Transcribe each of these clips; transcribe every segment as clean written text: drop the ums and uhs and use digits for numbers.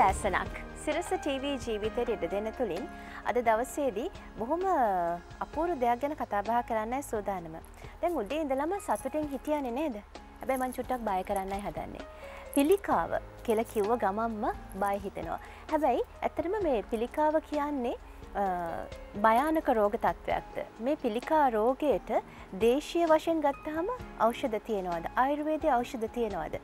උදෑසනක් සිරස TV ජීවිතයට ඉඩ දෙන තුලින් අද දවසේදී බොහොම අපූර්ව දෙයක් ගැන කතා බහ කරන්නයි සූදානම. දැන් උදේ ඉඳලම සතුටින් හිටියානේ නේද? හැබැයි මං චුට්ටක් බය කරන්නයි හදන්නේ. පිළිකාව කියලා කිව්ව ගමන්ම බය හිතෙනවා. හැබැයි ඇත්තටම මේ පිළිකාව කියන්නේ භයානක රෝග තත්වයක්ද? මේ පිළිකා රෝගයට දේශීය වශයෙන් ගත්තාම ඖෂධ තියෙනවද? ආයුර්වේදීය ඖෂධ තියෙනවද?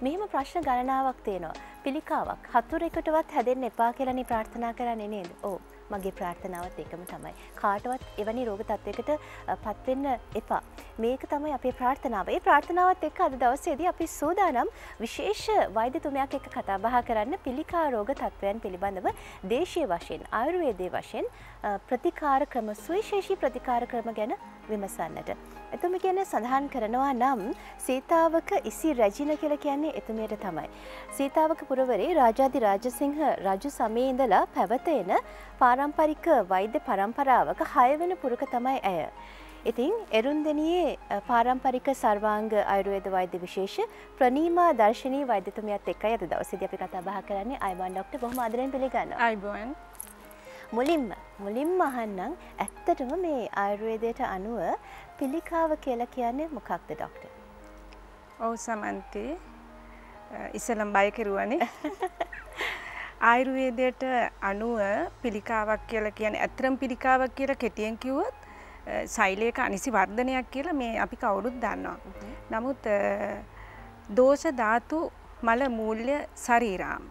මෙහෙම ප්‍රශ්න ගණනාවක් තියෙනවා. පිළිකාවක් හතුරෙකුටවත් හැදෙන්න එපා කියලානේ ප්‍රාර්ථනා කරන්නේ නේද? ඔව්. මගේ ප්‍රාර්ථනාවත් ඒකම තමයි. කාටවත් එවැනි රෝග තත්වයකට පත් වෙන්න එපා. මේක තමයි අපේ ප්‍රාර්ථනාව. ඒ ප්‍රාර්ථනාවත් එක්ක අද දවසේදී අපි සූදානම් විශේෂ වෛද්‍යතුමයක් එක්ක කතා බහ කරන්න පිළිකා රෝග තත්වයන් පිළිබඳව දේශීය වශයෙන් ආයුර්වේදයේ වශයෙන් ප්‍රතිකාර ක්‍රම සුවිශේෂී ප්‍රතිකාර ක්‍රම ගැන විමසන්නට. එතුම කියන්නේ සඳහන් කරනවා නම් සීතාවක ඉසි රැජින කියලා කියන්නේ එතුමියට තමයි. සීතාවක පුරවරේ රාජාදි රාජසිංහ රජු සමයේ ඉඳලා පැවතෙන පාරම්පරික වෛද්‍ය පරම්පරාවක 6 වෙනි පුරුක තමයි ඇය. ඉතින් එරුන්දෙනියේ පාරම්පරික සර්වාංග ආයුර්වේද වෛද්‍ය විශේෂ ප්‍රනීමා දර්ශනී වෛද්‍යතුමියත් එක්කයි අද දවසේදී අපි කතා බහ කරන්නේ. අයබන් ડોක්ටර් බොහොම ආදරෙන් පිළිගන්නවා. අයබන්. මුලින්ම අහන්නම් ඇත්තටම මේ ආයුර්වේදයට අනුව පිළිකාව කියලා කියන්නේ මොකක්ද ડોක්ටර්? ඔව් සමන්ති. ඉස්සලම් බය කෙරුවානේ. ආයුර්වේදයට අනුව පිළිකාවක් කියලා කියන්නේ අත්‍තරම් පිළිකාවක් කියලා කෙටියෙන් කිව්වොත් ශෛලයක අනිසි වර්ධනයක් කියලා මේ අපි කවුරුත් දන්නවා. නමුත් දෝෂ ධාතු මල මූල්‍ය ශරීරාම්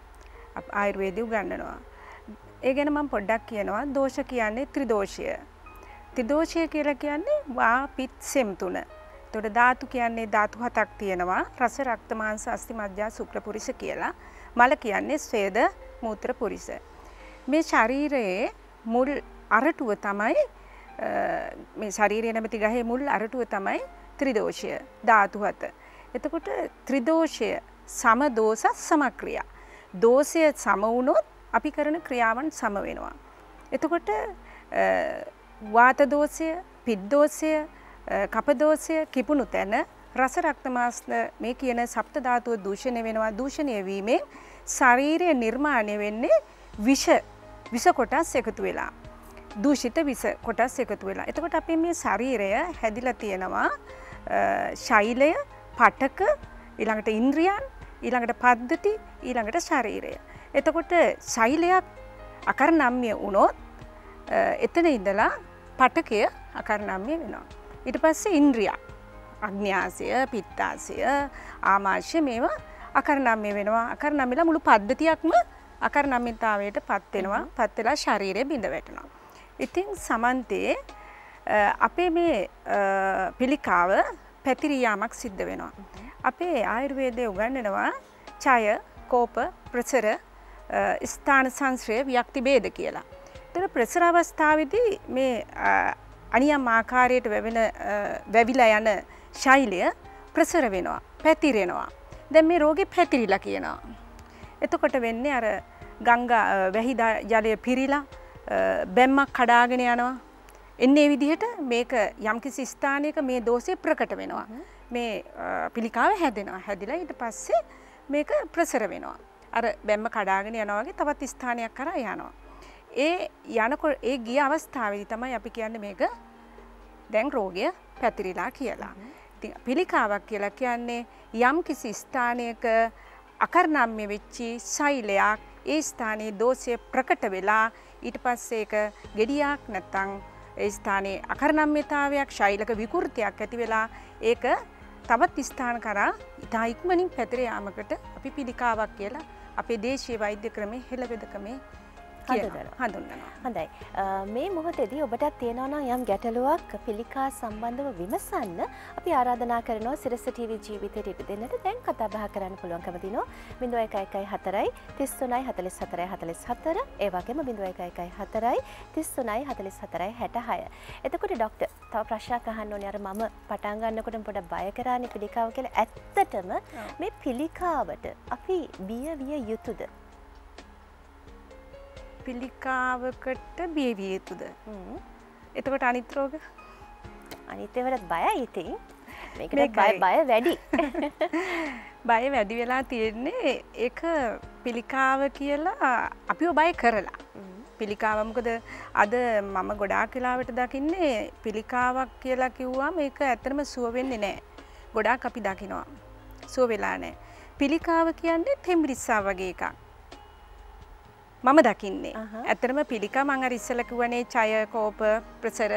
ආයුර්වේදය උගන්වනවා. ඒ ගැන මම පොඩ්ඩක් කියනවා. දෝෂ කියන්නේ ත්‍රිදෝෂය. ත්‍රිදෝෂය කියලා කියන්නේ වා පිත් සෙම් තුන. එතකොට ධාතු කියන්නේ ධාතු හතක් තියෙනවා. රස රක්ත මාංශ අස්ථි මජ්ජා ශුක්‍ර පුරිස කියලා. මල කියන්නේ ස්වේද මූත්‍ර පුරිස. මේ ශරීරයේ මුල් අරටුව තමයි මේ ශරීරයේ නැමැති ගහේ මුල් අරටුව තමයි ත්‍රිදෝෂය ධාතු හත. එතකොට ත්‍රිදෝෂය සම දෝෂ සමක්‍රියා. දෝෂය සම වුණොත් අපි කරන ක්‍රියාවන් සම වෙනවා. එතකොට වාත දෝෂය, පිත් දෝෂය, කප දෝෂය කිපුණු තැන රස රක්ත මාංශ මේ කියන සප්ත ධාතුව දූෂණය වෙනවා. දූෂණය වීමෙන් ශරීරය නිර්මාණය වෙන්නේ විෂ කොටස් එකතු වෙලා. දූෂිත විෂ කොටස් එකතු වෙලා. එතකොට අපේ මේ ශරීරය හැදිලා තියෙනවා ශෛලය, පටක, ඊළඟට ඉන්ද්‍රියන්, ඊළඟට පද්ධති, ඊළඟට ශරීරය. එතකොට ශෛලයක් අකර්ණම්‍ය වුණොත් එතන ඉඳලා පටකය අකර්ණම්‍ය වෙනවා. ඊට පස්සේ ඉන්ද්‍රිය අග්න්‍යාසය, පිත්තාසය, ආමාශය මේවා අකර්ණම්‍ය වෙනවා. අකර්ණම්‍යලා මුළු පද්ධතියක්ම අකර්ණම්‍යතාවයට පත් වෙනවා. පත් වෙලා ශරීරය බිඳ වැටෙනවා. ඉතින් සමන්තේ අපේ මේ පිළිකාව පැතිරී යාමක් සිද්ධ වෙනවා. අපේ ආයුර්වේදයේ උගන්වනවා ඡය, කෝප, ප්‍රසර, ස්ථාන සංශ්‍රය, ව්‍යක්ති ભેද කියලා. ඒතර ප්‍රසර අවස්ථාවේදී මේ අනියම් ආකාරයට වැවිලා යන ශෛලය ප්‍රසර වෙනවා, පැතිරෙනවා. දැන් මේ රෝගේ පැතිරිලා කියනවා. එතකොට වෙන්නේ අර ගංගා වැහි ජලය පිරීලා බැම්මක් කඩාගෙන යනවා. එන්නේ විදිහට මේක යම්කිසි ස්ථානයක මේ දෝෂය ප්‍රකට වෙනවා. මේ පිළිකාව හැදෙනවා. හැදිලා ඊට පස්සේ මේක ප්‍රසර වෙනවා. අර බැම්ම කඩාගෙන යනවා වගේ තවත් ස්ථානයක් කරා යනවා. ඒ ගිය අවස්ථාවේදී තමයි අපි කියන්නේ මේක දැන් රෝගය පැතිරිලා කියලා. ඉතින් පිළිකාවක් කියලා කියන්නේ යම් කිසි ස්ථානයක අකර්ණම්‍ය වෙච්චි ශෛලයක් ඒ ස්ථානයේ දෝෂය ප්‍රකට වෙලා ඊට පස්සේ ඒක ගෙඩියක් නැත්තම් ඒ ස්ථානයේ අකර්ණම්‍යතාවයක් ශෛලක විකෘතියක් ඇති වෙලා ඒක තවත් ස්ථාන කරා ඉතා ඉක්මනින් පැතිර යාමකට අපි පිළිකාවක් කියලා අපේ දේශීය වෛද්‍ය ක්‍රමයේ හෙළවෙදකමේ හඳුන්වනවා. හොඳයි. මේ මොහොතේදී ඔබටත් තියෙනවා නම් යම් ගැටලුවක් පිළිකා සම්බන්ධව විමසන්න අපි ආරාධනා කරනවා සිරස TV ජීවිතයට ඉඩ දෙන්නට. දැන් කතා බහ කරන්න පුළුවන්කම දිනවා 0114 33 44 44. ඒ වගේම 0114 33 44 66. එතකොට ડોක්ටර් තව ප්‍රශ්නයක් අහන්න ඕනේ. අර මම පටන් ගන්නකොටම පොඩක් බය කරානේ පිළිකාව කියලා. ඇත්තටම මේ පිළිකාවට අපි බිය විය යුතුද? පිළිකාවකට බිය විය යුතුද? එතකොට අනිත් රෝග? අනිත් ඒවාට බයයි ඉතින්. මේකට බය වැඩි. බය වැඩි වෙලා තියෙන්නේ ඒක පිළිකාව කියලා අපිව බය කරලා. පිළිකාව මොකද අද මම ගොඩාක් වෙලාවට දකින්නේ පිළිකාවක් කියලා කිව්වා මේක ඇත්තටම සුව වෙන්නේ නැහැ. ගොඩාක් අපි දකිනවා. සුව වෙලා නැහැ. පිළිකාව කියන්නේ තෙම්බිරිස්සා වගේ එකක්. මම දකින්නේ. ඇත්තටම පිළිකා මම අර ඉස්සෙල්ලා කිව්වනේ ඡය කෝප ප්‍රසර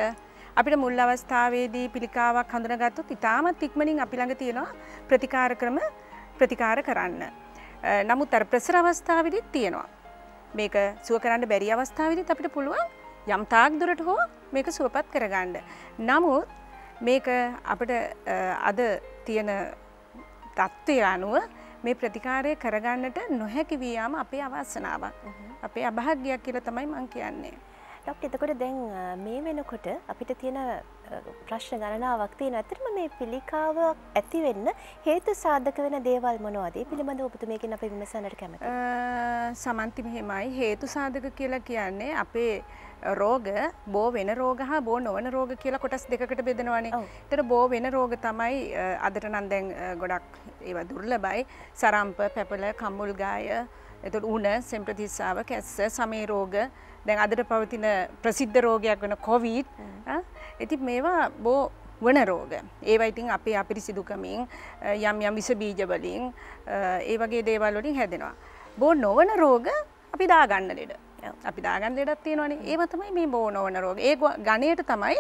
අපිට මුල් අවස්ථාවේදී පිළිකාවක් හඳුනාගත්තොත් ඉතාමත් ඉක්මනින් අපි ළඟ තියෙනවා ප්‍රතිකාර කරන්න. නමුත් අර ප්‍රසර අවස්ථාවේදීත් තියෙනවා. මේක සුව කරන්න බැරි අවස්ථාවේදීත් අපිට පුළුවන් යම් තාක් දුරට හෝ මේක සුවපත් කරගන්න. නමුත් මේක අපිට අද තියෙන තත්ත්වය අනුව මේ ප්‍රතිකාරය කරගන්නට නොහැකි වියාම අපේ අවාසනාවක්. අපේ අභාග්‍යයක් කියලා තමයි මම කියන්නේ. ඩොක්ටර් එතකොට දැන් මේ වෙනකොට අපිට තියෙන ප්‍රශ්න ගණනාවක් තියෙනවා. ඇත්තටම මේ පිළිකාව ඇති වෙන්න හේතු සාධක වෙන දේවල් මොනවද? ඒ පිළිබඳව ඔබතුමියකින් අපි විමසන්නට කැමතියි. සමන්ති මෙහෙමයි හේතු සාධක කියලා කියන්නේ අපේ රෝග බෝ වෙන රෝග හා බෝ නොවන රෝග කියලා කොටස් දෙකකට බෙදනවානේ. ඒතර බෝ වෙන රෝග තමයි අදට නම් දැන් ගොඩක් ඒවා දුර්ලභයි. සරම්ප, පැපල, කම්මුල් ගාය, එතකොට උණ, සෙම්ප්‍රතිස්සාව, කැස්ස, සමේ රෝග, දැන් අදට පවතින ප්‍රසිද්ධ රෝගයක් වෙන කොවිඩ්. ඉතින් මේවා බෝ වන රෝග. ඒවා ඉතින් අපේ අපිරිසිදුකමින් යම් විස බීජ වලින් ඒ වගේ දේවල් වලින් හැදෙනවා. බෝ නොවන රෝග අපි දාගන්න ලෙඩ. අපි දාගන්න ලෙඩක් තියෙනවානේ. ඒවා තමයි මේ බෝ නොවන රෝග. ඒ ගණයට තමයි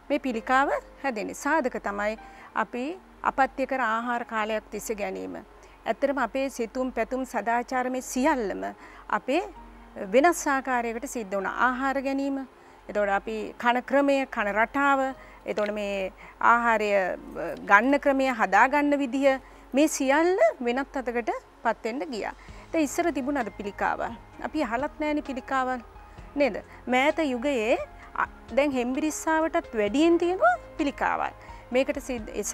මේ පිළිකාව හැදෙන්නේ. සාධක තමයි අපි අපත්‍ය කර ආහාර කාලයක් තිස්සේ ගැනීම. ඇත්තටම අපේ සිතුම් පැතුම් සදාචාර මේ සියල්ලම අපේ වෙනස් ආකාරයකට සිද්ධ වුණා. ආහාර ගැනීම, එතකොට අපි කන ක්‍රමය, කන රටාව, එතකොට මේ ආහාරය ගන්න ක්‍රමය, හදා ගන්න විදිහ මේ සියල්ල වෙනත් අතකට පත් වෙන්න ගියා. දැන් ඉස්සර තිබුණාද පිළිකාවල්? අපි අහලත් නැහැනේ පිළිකාවල්. නේද? මෑත යුගයේ දැන් හෙම්බිරිස්සාවටත් වැඩියෙන් තියෙනවා පිළිකාවල්. මේකට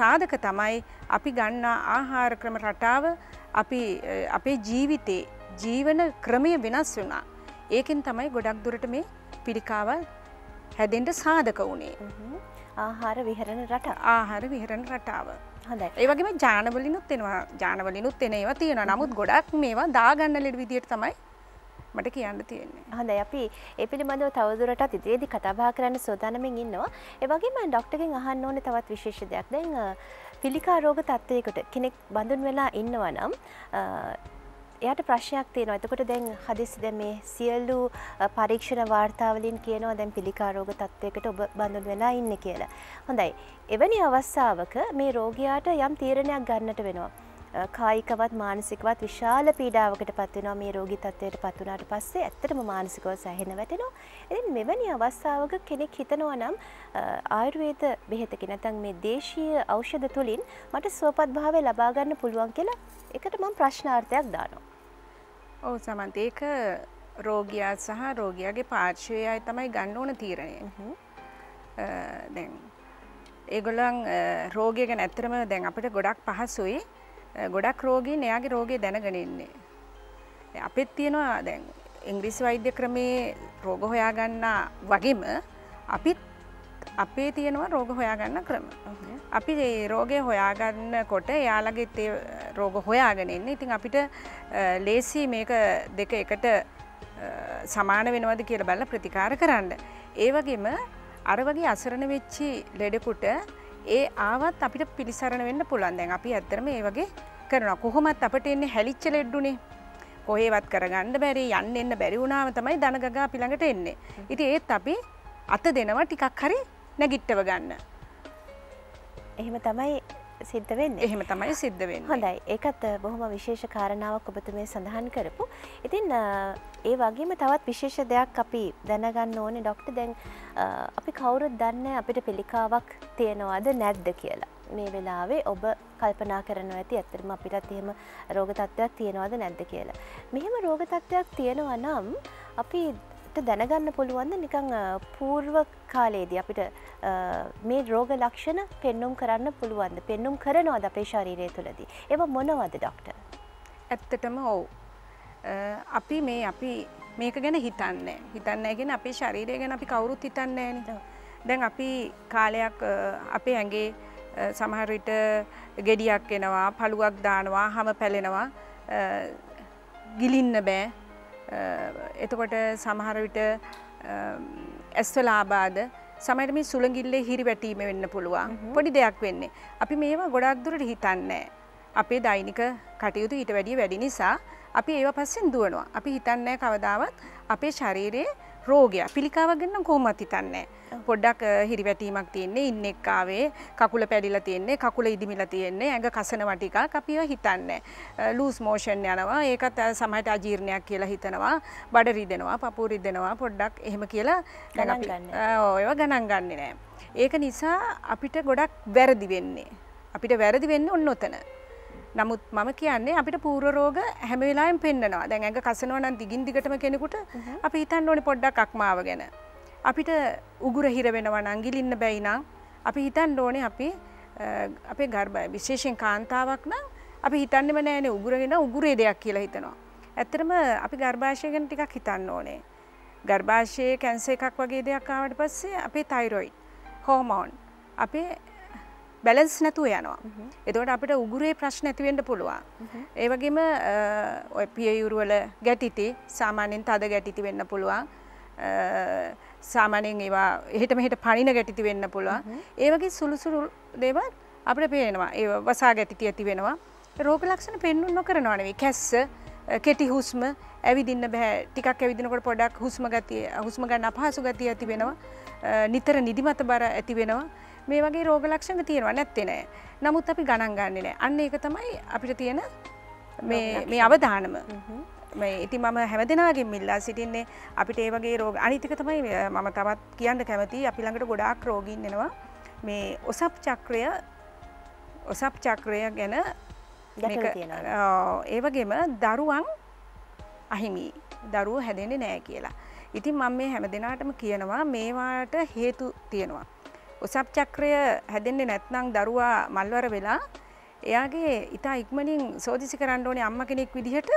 සාධක තමයි අපි ගන්න ආහාර ක්‍රම රටාව, අපි අපේ ජීවිතේ ජීවන ක්‍රමය වෙනස් වුණා. ඒකෙන් තමයි ගොඩක් දුරට මේ පිළිකාවල් හැදෙන්න සාධක වුණේ. ආහාර විහරණ රටාව. ආහාර විහරණ රටාව. හොඳයි. ඒ වගේම ජානවලිනුත් එනවා. ජානවලිනුත් එන ඒවා තියෙනවා. නමුත් ගොඩක් මේවා දාගන්න ලෙඩ විදියට තමයි මට කියන්න තියෙන්නේ. හොඳයි. අපි ඒ පිළිබඳව තවදුරටත් ඉදිරියේදී කතා බහ කරන්න සූදානම්ෙන් ඉන්නවා. ඒ වගේම ડોක්ටර්ගෙන් අහන්න ඕනේ තවත් විශේෂ දෙයක්. දැන් පිළිකා රෝග තත්ත්වයකට කෙනෙක් බඳුන් වෙලා ඉන්නවා නම් එයාට ප්‍රශ්නයක් තියෙනවා. එතකොට දැන් හදිස්සි දැන් මේ සියලු පරීක්ෂණ වාර්තාවලින් කියනවා දැන් පිළිකා රෝග තත්ත්වයකට ඔබ බඳුන් වෙලා ඉන්නේ කියලා. හොඳයි. එවැනි අවස්ථාවක මේ රෝගියාට යම් තීරණයක් ගන්නට වෙනවා. කායිකවත් මානසිකවත් විශාල පීඩාවකට පත් වෙනවා මේ රෝගී තත්ත්වයට පත් වුණාට පස්සේ ඇත්තටම මානසිකව සැහැණ වැටෙනවා. ඉතින් මෙවැනි අවස්ථාවක කෙනෙක් හිතනවා නම් ආයුර්වේද බෙහෙතකින් නැත්නම් මේ දේශීය ඖෂධ තුලින් මට සුවපත් භාවය ලබා ගන්න පුළුවන් කියලා ඒකට මම ප්‍රශ්නාර්ථයක් දානවා. ඔව් සමන්ත ඒක රෝගියා සහ රෝගියාගේ පාර්ශ්වයයි තමයි ගන්න ඕන තීරණය. දැන් ඒගොල්ලන් රෝගිය ගැන ඇත්තටම දැන් අපිට ගොඩක් පහසුයි. ගොඩක් රෝගීන් එයාගේ රෝගය දැනගෙන ඉන්නේ. අපිත් තියෙනවා දැන් ඉංග්‍රීසි වෛද්‍ය ක්‍රමේ රෝග හොයාගන්න වගේම අපිත් අපේ තියෙනවා රෝග හොයාගන්න ක්‍රම. අපි මේ රෝගය හොයාගන්නකොට එයාලගෙත් ඒ රෝග හොයාගෙන ඉන්නේ. ඉතින් අපිට ලේසි මේක දෙක එකට සමාන වෙනවද කියලා බලලා ප්‍රතිකාර කරන්න. ඒ වගේම අර වගේ අසරණ වෙච්චි ලෙඩෙකුට ඒ ආවත් අපිට පිළිසරණ වෙන්න පුළුවන්. දැන් අපි ඇත්තටම ඒ වගේ කරනවා. කොහොමත් අපිට එන්නේ හැලිච්ච ලෙඩුනේ. කොහේවත් කරගන්න බැරි, යන්න එන්න බැරි වුණාම තමයි දනගගා අපි ළඟට එන්නේ. ඉතින් ඒත් අපි අත දෙනවා ටිකක් හරි නැගිටව ගන්න. එහෙම තමයි සිද්ධ වෙන්නේ. එහෙම තමයි සිද්ධ වෙන්නේ. හොඳයි. ඒකත් බොහොම විශේෂ කාරණාවක් ඔබතුමිය සඳහන් කරපු. ඉතින් ඒ වගේම තවත් විශේෂ දෙයක් අපි දැනගන්න ඕනේ ડોක්ටර්. දැන් අපි කවුරුත් දන්නේ අපිට පිළිකාවක් තියනවද නැද්ද කියලා. මේ වෙලාවේ ඔබ කල්පනා කරනවා ඇති ඇත්තටම අපිටත් එහෙම රෝග තත්ත්වයක් තියනවද නැද්ද කියලා. මෙහෙම රෝග තත්ත්වයක් තියෙනවා නම් අපිට දැනගන්න පුළුවන්ද නිකන් పూర్ව කාලයේදී අපිට මේ රෝග ලක්ෂණ පෙන්눔 කරන්න පුළුවන්ද? පෙන්눔 කරනවද අපේ ශරීරය තුළදී? ඒවා මොනවද ડોක්ටර්? ඇත්තටම ඔව්. අපි මේක ගැන හිතන්නේ. හිතන්නේ කියන්නේ අපේ ශරීරය ගැන අපි කවුරුත් හිතන්නේ නැහැනේ. දැන් අපි කාලයක් අපේ ඇඟේ සමහර විට ගෙඩියක් එනවා, පළුවක් දානවා, හැම පැලෙනවා, ගිලින්න බෑ. එතකොට සමහර විට ඇස්වල ආබාධ, සමහර මේ සුළඟිල්ලේ හිරි වැටීම වෙන්න පුළුවන්. පොඩි දෙයක් වෙන්නේ. අපි මේවා ගොඩක් දුරට හිතන්නේ අපේ දෛනික කටයුතු ඊට වැඩිය වැඩි නිසා අපි ඒව පස්සෙන් දුවනවා. අපි හිතන්නේ කවදාවත් අපේ ශරීරයේ රෝගයක් පිළිකාවක් ගැන කොහොමවත් හිතන්නේ පොඩ්ඩක් හිරිවැටීමක් තියෙන්නේ, ඉන්නෙක් ආවේ, කකුල පැදිලා තියෙන්නේ, කකුල ඉදිමිලා තියෙන්නේ, ඇඟ කසනවා ටිකක්, අපි ඒව හිතන්නේ. ලූස් මෝෂන් යනවා, ඒකත් සමහරට අජීර්ණයක් කියලා හිතනවා, බඩ රිදෙනවා, පපුව රිදෙනවා, පොඩ්ඩක් එහෙම කියලා දැන් අපි ඒව ගණන් ගන්නෙ නෑ. ඒක නිසා අපිට ගොඩක් වැරදි වෙන්නේ. අපිට වැරදි වෙන්නේ ඔන්න ඔතන. නමුත් මම කියන්නේ අපිට පූර්ව රෝග හැම වෙලාවෙම පෙන්නනවා. දැන් ඇඟ කසනවා නම් දිගින් දිගටම කෙනෙකුට අපි හිතන්න ඕනේ පොඩ්ඩක් අක්මාව ගැන. අපිට උගුර හිර වෙනවා නම්, ගිලින්න බැයි නම් අපි හිතන්න ඕනේ අපි අපේ ගර්භය විශේෂයෙන් කාන්තාවක් නම් අපි හිතන්නේම නෑනේ උගුර වෙන උගුරේ දෙයක් කියලා හිතනවා. ඇත්තටම අපි ගර්භාෂය ගැන ටිකක් හිතන්න ඕනේ. ගර්භාෂයේ කැන්සර් එකක් වගේ දෙයක් ආවට පස්සේ අපේ තයිරොයිඩ් හෝමෝන් අපේ බැලන්ස් නැතුව යනවා. එතකොට අපිට උගුරේ ප්‍රශ්න ඇති වෙන්න පුළුවන්. ඒ වගේම ඔය පියයුරු වල ගැටිති සාමාන්‍යයෙන් තද ගැටිති වෙන්න පුළුවන්. සාමාන්‍යයෙන් ඒවා එහෙට මෙහෙට පණින ගැටිති වෙන්න පුළුවන්. ඒ වගේ සුළු සුළු දේවල් අපිට පේනවා. ඒ වසා ගැටිති ඇති වෙනවා. රෝග ලක්ෂණ පෙන්වන්න නොකරනවා නෙවෙයි. කැස්ස, කෙටි හුස්ම, ඇවිදින්න බෑ. ටිකක් ඇවිදිනකොට පොඩක් හුස්ම ගන්න අපහසු ගතිය ඇති වෙනවා. නිතර නිදිමත බර ඇති වෙනවා. මේ වගේ රෝග ලක්ෂණ තියෙනවා නැත්තේ නෑ. නමුත් අපි ගණන් ගන්නේ නෑ. අන්න ඒක තමයි අපිට තියෙන මේ අවධානම. මේ ඉතින් මම හැමදෙනාගෙම ඉල්ලා සිටින්නේ අපිට ඒ වගේ රෝග අනිත් එක තමයි මම තවත් කියන්න කැමතියි අපි ළඟට ගොඩාක් රෝගීන් එනවා. මේ ඔසප් චක්‍රය ගැන මේක ඒ වගේම දරුවන් අහිමි. දරුවෝ හැදෙන්නේ නෑ කියලා. ඉතින් මම මේ හැමදෙනාටම කියනවා මේවාට හේතු තියෙනවා. ඔසප් චක්‍රය හැදෙන්නේ නැත්නම් දරුවා මල්වර වෙලා එයාගේ ඉතා ඉක්මනින් සෝදිසි කරන්න ඕනේ අම්මා කෙනෙක් විදිහට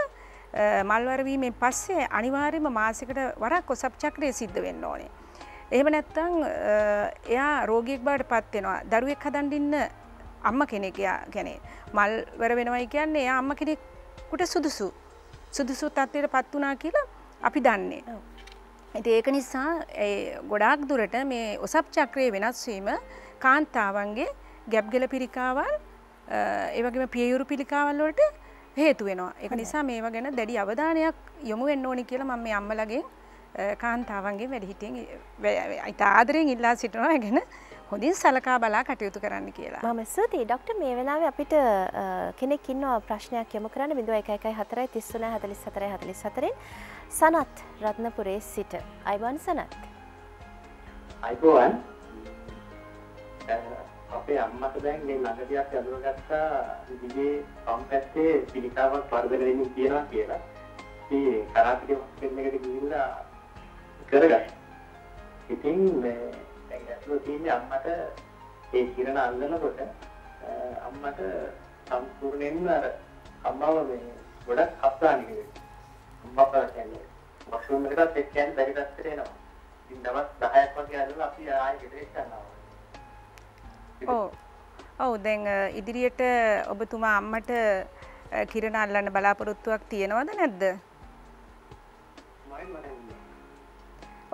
මල්වර වීමෙන් පස්සේ අනිවාර්යයෙන්ම මාසයකට වරක් ඔසප් චක්‍රය සිද්ධ වෙන්න ඕනේ. එහෙම නැත්නම් එයා රෝගියෙක් බවට පත් වෙනවා. දරුවෙක් හදන්න ඉන්න අම්මා කෙනෙක් කියන්නේ මල්වර වෙනවයි කියන්නේ එයා අම්මා කෙනෙකුට සුදුසු තත්ත්වයට පත් වුණා කියලා අපි දන්නේ. ඉතින් ඒක නිසා ගොඩාක් දුරට මේ ඔසප් චක්‍රයේ වෙනස් වීම කාන්තාවන්ගේ ගැබ්ගල පිළිකාවල් ඒ වගේම පියයුරු පිළිකාවල් වලට හේතු වෙනවා. ඒක නිසා මේවා ගැන දැඩි අවධානයක් යොමු වෙන්න ඕනි කියලා මම මේ අම්මලාගෙන් කාන්තාවන්ගෙන් වැඩිහිටියෙන් ඉතා ආදරෙන් ඉල්ලා සිටිනවා ගැන හොඳින් සලකා බලා කටයුතු කරන්න කියලා. මම ස්තුතියි ડોක්ටර් මේ වෙලාවේ අපිට කෙනෙක් ඉන්නවා ප්‍රශ්නයක් යොමු කරන්න 0114 33 44 44 සනත් රත්නපුරේ සිට. අයිබෝන් සනත්. අයිබෝන්. අපේ අම්මට දැන් මේ ළඟදියක් අඳුරගත්තා දිගේ පම්පැත්තේ පිළිකාවක් වර්ධනය වෙමින් තියෙනවා කියලා. ඉතින් කරාටිගේ හොස්පිටල් එකට ගිහිල්ලා කරගත්තා. ඉතින් දැන් ඇතුළේ තියෙන අම්මට ඒ කිරණ අල්ලනකොට අම්මට සම්පූර්ණයෙන්ම අර අම්මව මේ ගොඩක් හප්පානි කිව්වා. අම්මා කියන්නේ වශයෙන් එකත් එක්කෙන් බැරි පැත්තට එනවා. ඉතින් දවස් 10ක් වගේ අරගෙන අපි ආයෙ ගෙදරට යනවා. ඔව් දැන් ඉදිරියට ඔබතුමා අම්මට කිරණ අල්ලන්න බලාපොරොත්තුවක් තියෙනවද නැද්ද?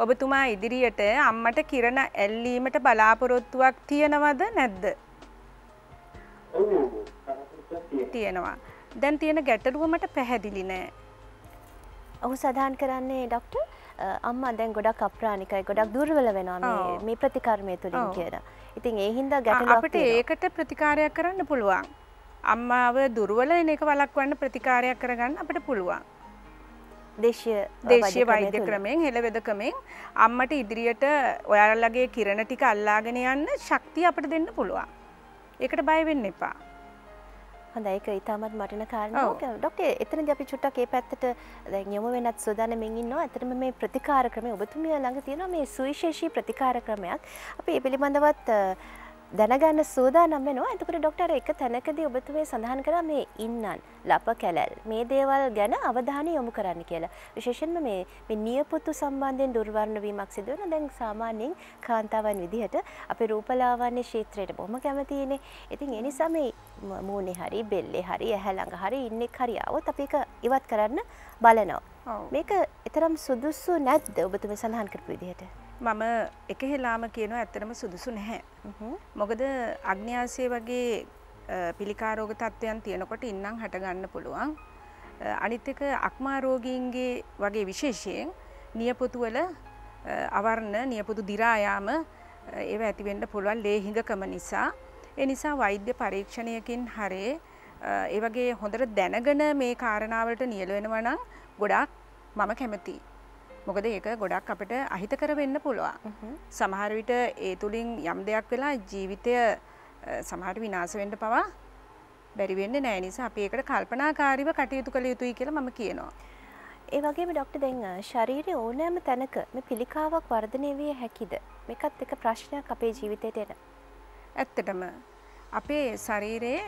ඔබතුමා ඉදිරියට අම්මට කිරණ ඇල්ලීමට බලාපොරොත්තුවක් තියෙනවද නැද්ද? තියෙනවා. දැන් තියෙන ගැටලුව මට පැහැදිලි නෑ. ඔහු සඳහන් කරන්නේ ડોක්ටර් අම්මා දැන් ගොඩක් අප්‍රාණිකයි, ගොඩක් දුර්වල වෙනවා මේ ප්‍රතිකර්මය තුළින් කියලා. ඉතින් ඒ හින්දා ගැටලුවක් අපිට ඒකට ප්‍රතිකාරයක් කරන්න පුළුවන්. අම්මාව දුර්වල වෙන එක වළක්වන්න ප්‍රතිකාරයක් කරගන්න අපිට පුළුවන්. දේශීය වෛද්‍ය ක්‍රමයෙන් හෙළවෙද ක්‍රමයෙන් අම්මට ඉදිරියට ඔයාලගේ කිරණ ටික අල්ලාගෙන යන්න ශක්තිය අපිට දෙන්න පුළුවන්. ඒකට බය වෙන්න එපා. හොඳයි, ඒක ඊටමත් වටින කාරණාවක්. ડોක්ටර් එතනදී අපි චුට්ටක් ඒ පැත්තට දැන් යමු වෙනත් සූදානම්ෙන් ඉන්නවා. ඇත්තටම මේ ප්‍රතිකාර ක්‍රමය ඔබතුමිය ළඟ තියෙනවා මේ සුවිශේෂී ප්‍රතිකාර ක්‍රමයක්. අපි මේ පිළිබඳවත් දැනගන්න සූදානම් වෙනවා. එතකොට ડોක්ටර් එක තැනකදී ඔබතුමේ සඳහන් කරා මේ ඉන්නන් ලප කැලල් මේ දේවල් ගැන අවධානය යොමු කරන්න කියලා. විශේෂයෙන්ම මේ නියපොතු සම්බන්ධයෙන් දුර්වර්ණ වීමක් සිදු වෙන දැන් සාමාන්‍යයෙන් කාන්තාවන් විදිහට අපේ රූපලාවන්‍ය ක්ෂේත්‍රයට බොහොම කැමතියිනේ. ඉතින් ඒ නිසා මේ මූණේ හරි බෙල්ලේ හරි ඇහැ ළඟ හරි ඉන්නෙක් හරි આવොත් අපි ඒක ඉවත් කරන්න බලනවා. මේක ඊතරම් සුදුසු නැද්ද ඔබතුමේ සඳහන් කරපු විදිහට? මම එක හෙලාම කියනවා ඇත්තටම සුදුසු නැහැ. මොකද අග්න්‍යාසය වගේ පිළිකා රෝග තත්ත්වයන් තියෙනකොට ඉන්නම් හට ගන්න පුළුවන්. අනිත් එක අක්මා රෝගීන්ගේ වගේ විශේෂයෙන් නියපොතු වල අවර්ණ නියපොතු දි รา යාම ඒව ඇති වෙන්න පුළුවන් ලේ හිඟකම නිසා. ඒ නිසා වෛද්‍ය පරීක්ෂණයකින් හරේ ඒ වගේ හොඳට දැනගෙන මේ කාරණාවලට නියැල වෙනවා නම් ගොඩාක් මම කැමතියි. මොකද ඒක ගොඩක් අපිට අහිතකර වෙන්න පුළුවන්. සමහර විට ඒ තුලින් යම් දෙයක් වෙලා ජීවිතය සමහරට විනාශ වෙන්න පවා බැරි වෙන්නේ නැහැ. නිසා අපි ඒකට කල්පනාකාරීව කටයුතු කළ යුතුයි කියලා මම කියනවා. ඒ වගේම ડોක්ටර් දැන් ශරීරයේ ඕනෑම තැනක මේ පිළිකාවක් වර්ධනය විය හැකිද? මේකත් එක ප්‍රශ්නයක් අපේ ජීවිතේට එන. ඇත්තටම අපේ ශරීරයේ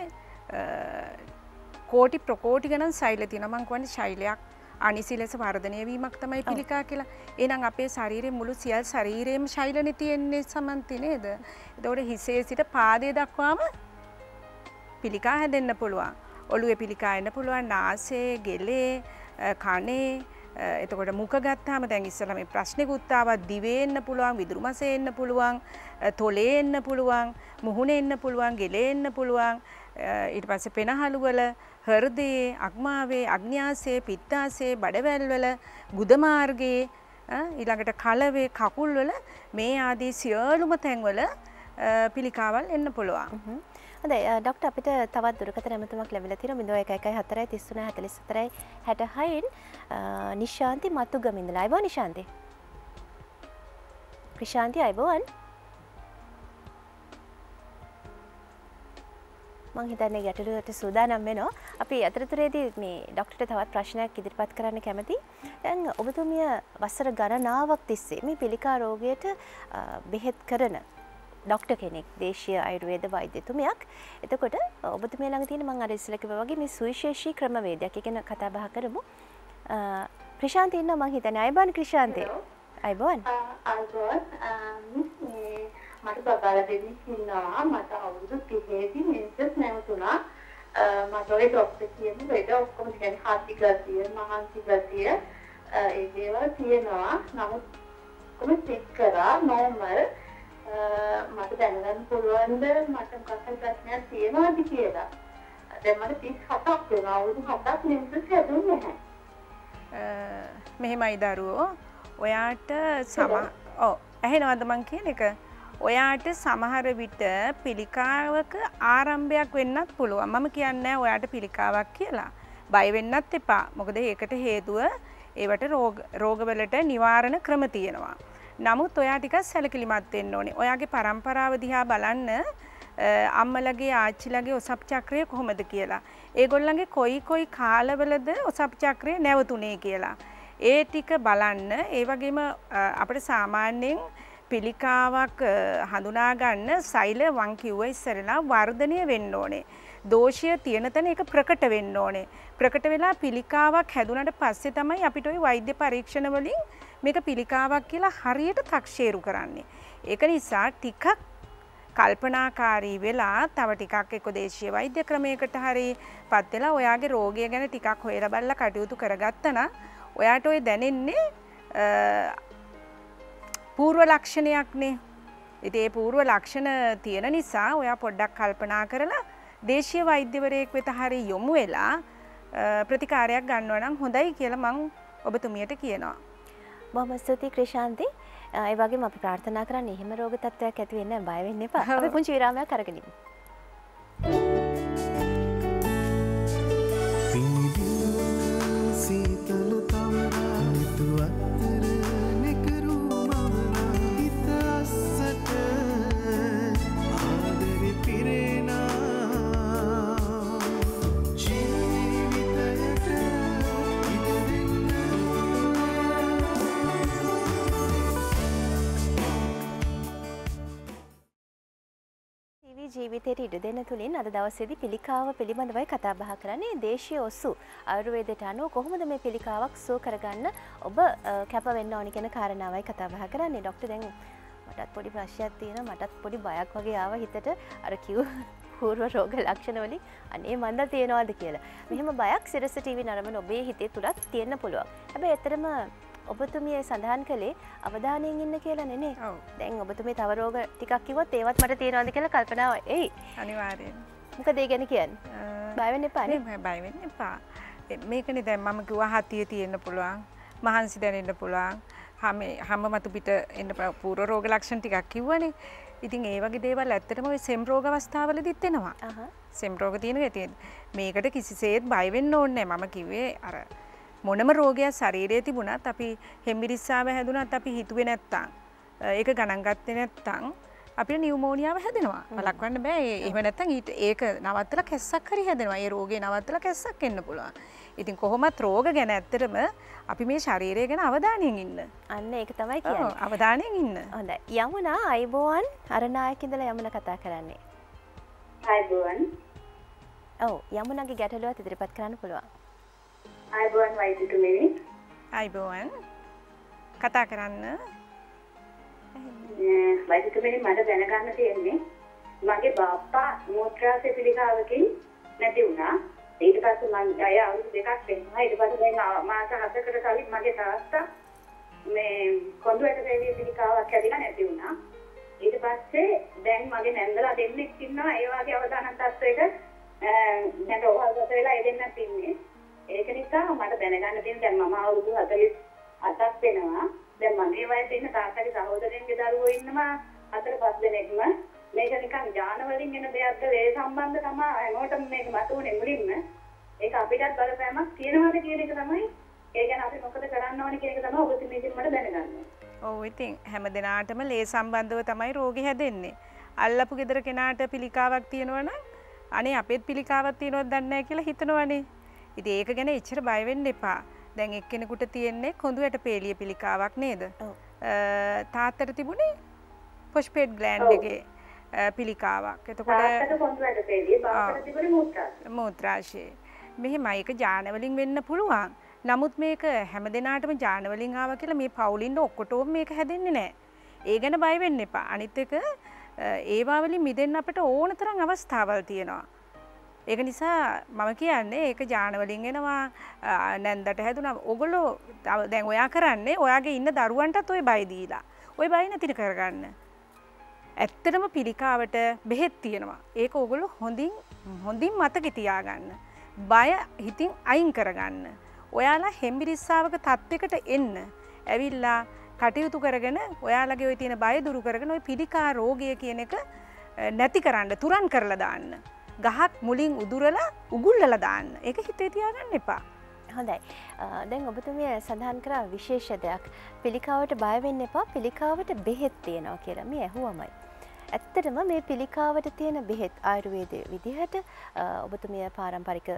කෝටි ප්‍රකෝටි ගණන් සෛල තියෙනවා. මම කියන්නේ ශෛලයක් අනිසි ලෙස වර්ධනය වීමක් තමයි පිළිකා කියලා. එහෙනම් අපේ ශරීරයේ මුළු සියල් ශරීරයේම ශෛලනේ තියෙන්නේ සමන්ති නේද? ඒතකොට හිසේ සිට පාදයේ දක්වාම පිළිකා හැදෙන්න පුළුවන්. ඔළුවේ පිළිකා එන්න පුළුවන්, නාසයේ, ගෙලේ, කනේ. එතකොට මුඛ ගත්තාම දැන් ඉස්සෙල්ලා මේ ප්‍රශ්නෙකුත් ආවා දිවේ එන්න පුළුවන්, විදුරු මසේ එන්න පුළුවන්, තොලේ එන්න පුළුවන්, මුහුණේ එන්න පුළුවන්, ගෙලේ එන්න පුළුවන්. ඊට පස්සේ පෙනහළු වල හෘදයේ අග්මාවේ අග්න්‍යාසයේ පිත්තාසයේ බඩවැල් වල ගුද මාර්ගයේ ඊළඟට කලවේ කකුල් වල මේ ආදී සියලුම තැන්වල පිළිකාවල් එන්න පුළුවන්. හොඳයි ડોක්ටර් අපිට තවත් දුරකථන ඇමතුමක් ලැබිලා තියෙනවා 0114 33 44 66න් නිශාන්ති මතුගම ඉඳලා. අයබෝ නිශාන්ති. ක්‍රිෂාන්ති අයබෝන්. මං හිතන්නේ ගැටලුවට සූදානම් වෙනවා. අපි අතරතුරේදී මේ ડોක්ටර්ට තවත් ප්‍රශ්නයක් ඉදිරිපත් කරන්න කැමතියි. දැන් ඔබතුමිය වසර ගණනාවක් තිස්සේ මේ පිළිකා රෝගයට බෙහෙත් කරන ડોක්ටර් කෙනෙක්, දේශීය ආයුර්වේද වෛද්‍යතුමියක්. එතකොට ඔබතුමිය ළඟ තියෙන මම අර ඉස්සෙල්ලා කිව්වා වගේ මේ සුවිශේෂී ක්‍රමවේදයක් ගැන කතා බහ කරමු. ක්‍රිෂාන්ති ඉන්නවා මං හිතන්නේ. අයබෝන් ක්‍රිෂාන්ති. අයබෝන්. මට බබාලා දෙන්නෙක් ඉන්නවා. මට අවුරුදු 30දී මෙන්සස් නැවතුණා. මට ඔය ડોක්ටර් කියන වැඩ ඔක්කොම කියන්නේ හාති ගතිය, මහන්සි ගතිය ඒ දේවල් තියෙනවා. නමුත් කොහොමද චෙක් කරා නෝමල් මට දැනගන්න පුළුවන්ද මට මොකක්ද ප්‍රශ්නයක් තියෙනවද කියලා. දැන් මට 37ක් වෙනවා. අවුරුදු 7ක් මෙන්සස් හැදුන්නේ නැහැ. මෙහෙමයි දරුවෝ. ඔයාට ඇහෙනවද මං කියන එක? ඔයාට සමහර විට පිළිකාවක ආරම්භයක් වෙන්නත් පුළුවන්. මම කියන්නේ ඔයාට පිළිකාවක් කියලා. බය වෙන්නත් එපා. මොකද ඒකට හේතුව ඒවට රෝගවලට නිවාරණ ක්‍රම තියෙනවා. නමුත් ඔයා ටිකක් සැලකිලිමත් වෙන්න ඕනේ. ඔයාගේ පරම්පරාව දිහා බලන්න අම්මලගේ ආච්චිලගේ ඔසප් චක්‍රය කොහොමද කියලා. ඒගොල්ලන්ගේ කොයි කාලවලද ඔසප් චක්‍රය නැවතුනේ කියලා. ඒ ටික බලන්න. ඒ වගේම අපිට සාමාන්‍යයෙන් පිළිකාවක් හඳුනා ගන්න සෛල වන් කිව්ව ඉස්සරලා වර්ධනය වෙන්න ඕනේ. දෝෂය තියෙන තැන ඒක ප්‍රකට වෙන්න ඕනේ. ප්‍රකට වෙලා පිළිකාවක් හැදුනට පස්සේ තමයි අපිට ওই වෛද්‍ය පරීක්ෂණ වලින් මේක පිළිකාවක් කියලා හරියට තක්සේරු කරන්නේ. ඒක නිසා ටිකක් කල්පනාකාරී වෙලා තව ටිකක් එක්ක දේශීය වෛද්‍ය ක්‍රමයකට හරි පත් වෙලා ඔයාගේ රෝගය ගැන ටිකක් හොයලා බලලා කටයුතු කරගත්තා නම් ඔයාට ওই දැනෙන්නේ පූර්ව ලක්ෂණයක්නේ. ඉතින් ඒ පූර්ව ලක්ෂණ තියෙන නිසා ඔයා පොඩ්ඩක් කල්පනා කරලා දේශීය වෛද්‍යවරයෙක් වෙත හරි යොමු වෙලා ප්‍රතිකාරයක් ගන්නවා නම් හොඳයි කියලා මම ඔබතුමියට කියනවා. බොහොම ස්තුතියි ක්‍රිෂාන්ති. ඒ වගේම අපි ප්‍රාර්ථනා කරන්නේ එහෙම රෝග තත්ත්වයක් ඇති වෙන්නේ නැහැ. බය වෙන්න එපා. අපි පුංචි විරාමයක් අරගෙන ඉමු. ජීවිතයට ඉඩ දෙන තුලින් අද දවසේදී පිළිකාව පිළිබඳවයි කතා බහ කරන්නේ. දේශීය ඔසු ආයුර්වේදයට අනුව කොහොමද මේ පිළිකාවක් සුව කරගන්න ඔබ කැප වෙන්න ඕනි කියන කාරණාවයි කතා බහ කරන්නේ. ડોක්ටර් දැන් මටත් පොඩි ප්‍රශ්නයක් තියෙනවා. මටත් පොඩි බයක් වගේ ආවා හිතට අර කිව් පූර්ව රෝග ලක්ෂණ වලින් අනේ මන්ද තියෙනවද කියලා. මෙහෙම බයක් සිරස ටීවී නරඹන ඔබේ හිතේ තුලත් තියෙන්න පුළුවන්. හැබැයි ඇත්තටම ඔබතුමිය සඳහන් කළේ අවධානයෙන් ඉන්න කියලා නෙනේ. ඔව්. දැන් ඔබතුමිය තව රෝග ටිකක් කිව්වොත් ඒවත් මට තියෙනවද කියලා කල්පනාව එයි. අනිවාර්යෙන්. මොකද ඒ ගැන කියන්නේ? බය වෙන්න එපා නේ. නෑ බය වෙන්න එපා. මේකනේ දැන් මම කිව්වා හතිය තියෙන්න පුළුවන්. මහන්සි දැනෙන්න පුළුවන්. හැම මතු පිට එන්න පූර්ව රෝග ලක්ෂණ ටිකක් කිව්වනේ. ඉතින් ඒ වගේ දේවල් ඇත්තටම ඔය සෙම් රෝග අවස්ථාවලදීත් එනවා. සෙම් රෝග තියෙනවා. මේකට කිසිසේත් බය වෙන්න ඕනේ නෑ. මම කිව්වේ අර මොනම රෝගයක් ශරීරයේ තිබුණත් අපි හෙම්බිරිස්සාව හැදුනත් අපි හිතුවේ නැත්තම් ඒක ගණන් ගත්තේ නැත්තම් අපිට නියුමෝනියාව හැදෙනවා. වළක්වන්න බෑ. එහෙම නැත්තම් ඒක නවත්තලා කැස්සක් හරි හැදෙනවා. ඒ රෝගේ නවත්තලා කැස්සක් එන්න පුළුවන්. ඉතින් කොහොමත් රෝග ගැන ඇත්තටම අපි මේ ශරීරය ගැන අවධානයෙන් ඉන්න. අන්න ඒක තමයි කියන්නේ. අවධානයෙන් ඉන්න. හොඳයි. යමුනා අයිබෝවන් අරනායක ඉඳලා යමුනා කතා කරන්නේ. අයිබෝවන්. ඔව් යමුනාගේ ගැටලුවත් ඉදිරිපත් කරන්න පුළුවන්. අයිබෝවන් වෛද්‍යතුමනි. අයිබෝවන්. කතා කරන්න. වෛද්‍යතුමනි මට දැනගන්න තියෙන්නේ මගේ බාප්පා මූත්‍රාශය පිළිකාවකින් නැති වුණා. ඊට පස්සේ මම අය අවුරුදු දෙකක් වෙනවා. ඊට පස්සේ දැන් මාස 7කට කලින් මගේ තාත්තා මේ කොඳුයට දෙවිය පිළිකාවක් ඇතිලා නැති වුණා. ඊට පස්සේ දැන් මගේ නැන්දලා දෙන්නෙක් ඉන්නවා. ඒ වගේ අවදානම් තත්වයක දැන් ඔහල්ගත වෙලා ඒ දෙන්නත් ඉන්නේ. ඒක නිසා මට දැනගන්න තියෙන දැන් මම අවුරුදු 48ක් වෙනවා. දැන් මගේ වයසේ ඉන්න තාත්තගේ සහෝදරයන්ගේ දරුවෝ ඉන්නවා 4-5 දෙනෙක්ම. මේක නිකන් ඥාන වලින් එන දෙයක්ද ඒ සම්බන්ධ තමයි හැමෝටම මේක මතුවනේ මුලින්ම. ඒක අපිටත් බලපෑමක් තියෙනවද කියන එක තමයි. ඒ ගැන අපි මොකද කරන්න ඕනේ කියන එක තමයි ඔබතුමීගෙන් මට දැනගන්න. ඔව් ඉතින් හැම දිනාටම ලේ සම්බන්ධව තමයි රෝගී හැදෙන්නේ. අල්ලපු ගෙදර කෙනාට පිළිකාවක් තියෙනවා නම් අනේ අපේත් පිළිකාවක් තියෙනවද දන්නේ නැහැ කියලා හිතනවනේ. ඉතින් ඒක ගැන එච්චර බය වෙන්න එපා. දැන් එක්කෙනෙකුට තියෙන්නේ කොඳුයට පේලිය පිළිකාවක් නේද? තාත්තට තිබුණේ ෆොස්ෆේට් ග්ලෑන්ඩ් එකේ පිළිකාවක්. එතකොට තාත්තට කොඳුයට පේලිය බාප්පට තිබුණේ මූත්‍රාශය. මූත්‍රාශය. මෙහෙමයි ඒක ජාන වලින් වෙන්න පුළුවන්. නමුත් මේක හැමදෙනාටම ජාන වලින් ආවා කියලා මේ පවුලින් ඔක්කොටම මේක හැදෙන්නේ නැහැ. ඒ ගැන බය වෙන්න එපා. අනිත් එක ඒවා වලින් මිදෙන්න අපිට ඕන තරම් අවස්ථාවල් තියෙනවා. ඒක නිසා මම කියන්නේ ඒක ජාන වලින් එනවා නැන්දට හැදුනා. ඔයගොල්ලෝ දැන් ඔයා කරන්නේ ඔයාගේ ඉන්න දරුවන්ටත් ওই බය දීලා. ওই බය නැති කරගන්න. ඇත්තටම පිළිකාවට බෙහෙත් තියෙනවා. ඒක ඔයගොල්ලෝ හොඳින් මතකේ තියාගන්න. බය හිතින් අයින් කරගන්න. ඔයාලා හෙම්බිරිස්සාවක තත්යකට එන්න. ඇවිල්ලා කටයුතු කරගෙන ඔයාලගේ ওই තියෙන බය දුරු කරගෙන ওই පිළිකා රෝගය කියන එක නැති කරන්න තුරන් කරලා දාන්න. ගහක් මුලින් උදුරලා උගුල්ලලා දාන්න. ඒක හිතේ තියාගන්න එපා. හොඳයි. දැන් ඔබතුමිය සඳහන් කරා විශේෂ දෙයක්. පිළිකාවට බය වෙන්න එපා. පිළිකාවට බෙහෙත් තියෙනවා කියලා. මේ ඇහුවමයි. ඇත්තටම මේ පිළිකාවට තියෙන බෙහෙත් ආයුර්වේදයේ විදිහට ඔබතුමිය පාරම්පරික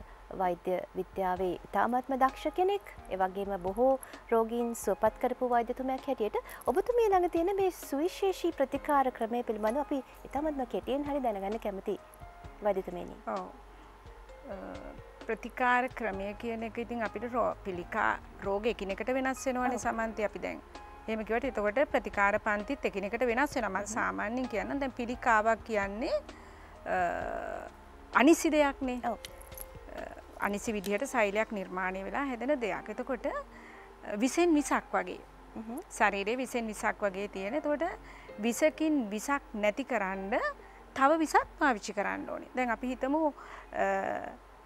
වෛද්‍ය විද්‍යාවේ ඉතාමත්ම දක්ෂ කෙනෙක්. ඒ වගේම බොහෝ රෝගීන් සුවපත් කරපු වෛද්‍යතුමෙක් හැටියට ඔබතුමිය ළඟ තියෙන මේ සුවිශේෂී ප්‍රතිකාර ක්‍රමය පිළිබඳව අපි ඉතාමත්ම කෙටියෙන් හරි දැනගන්න කැමතියි. වෛද්‍යතුමනි. ඔව්. ප්‍රතිකාර ක්‍රමය කියන එක ඉතින් අපිට පිළිකා රෝග එකිනෙකට වෙනස් වෙනවනේ සමන්ති අපි දැන්. එහෙම කිව්වට එතකොට ප්‍රතිකාර පන්තිත් එකිනෙකට වෙනස් වෙනවා. මම සාමාන්‍යයෙන් කියන්නම් දැන් පිළිකාවක් කියන්නේ අනිසි දෙයක්නේ. ඔව්. අනිසි විදිහට සෛලයක් නිර්මාණය වෙලා හැදෙන දෙයක්. එතකොට විසෙන් විසක් වගේ. ශරීරයේ විසෙන් විසක් වගේ තියෙන. එතකොට විසකින් විසක් නැති කරන්න තව විසක් පාවිච්චි කරන්න ඕනේ. දැන් අපි හිතමු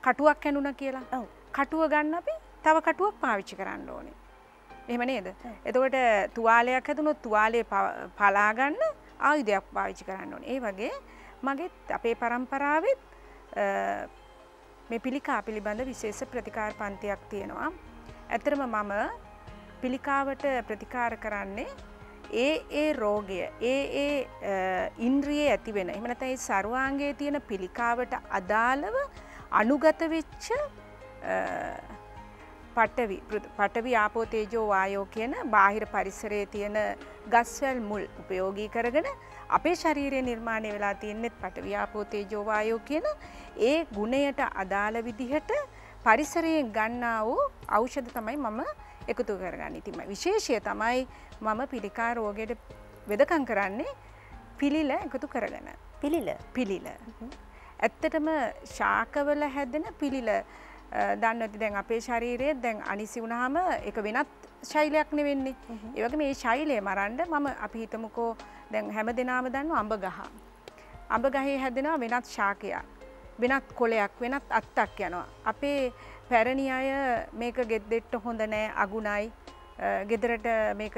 කටුවක් කැණුණා කියලා. ඔව්. කටුව ගන්න අපි තව කටුවක් පාවිච්චි කරන්න ඕනේ. එහෙම නේද? එතකොට තුවාලයක් හැදුනොත් තුවාලේ පලා ගන්න ආයුධයක් පාවිච්චි කරන්න ඕනේ. ඒ වගේ මගේ අපේ પરම්පරාවෙත් මේ පිළිකා පිළිබඳ විශේෂ ප්‍රතිකාර පන්තියක් තියෙනවා. ඇත්තටම මම පිළිකාවට ප්‍රතිකාර කරන්නේ ඒ රෝගය ඒ ඉන්ද්‍රියේ ඇති වෙන එහෙම නැත්නම් ඒ සර්වාංගයේ තියෙන පිළිකාවට අදාළව අනුගත වෙච්ච පඨවි ආපෝ තේජෝ වායෝ කියන බාහිර පරිසරයේ තියෙන ගස්වැල් මුල් උපයෝගී කරගෙන අපේ ශරීරයේ නිර්මාණය වෙලා තියෙන්නේ පඨවි ආපෝ තේජෝ වායෝ කියන ඒ ගුණයට අදාළ විදිහට පරිසරයෙන් ගන්නා වූ ඖෂධ තමයි මම එකතු කරගන්නේ. ඉතින් විශේෂය තමයි මම පිළිකා රෝගයට වෙදකම් කරන්නේ පිළිල එකතු කරගෙන. පිළිල. ඇත්තටම ශාකවල හැදෙන පිළිල දන්න ඇති දැන් අපේ ශරීරයේ දැන් අනිසි වුණාම ඒක වෙනත් ශෛලයක් නෙවෙන්නේ. ඒ වගේ මේ ශෛලය මරන්න මම අපි හිතමුකෝ දැන් හැමදෙනාම දන්නවා අඹ ගහ. අඹ ගහේ හැදෙනවා වෙනත් ශාකයක්. වෙනත් කොළයක් වෙනත් අත්තක් යනවා. අපේ පැරණි අය මේක ගෙද්දෙට්ට හොඳ නෑ අගුණයි. ගෙදරට මේක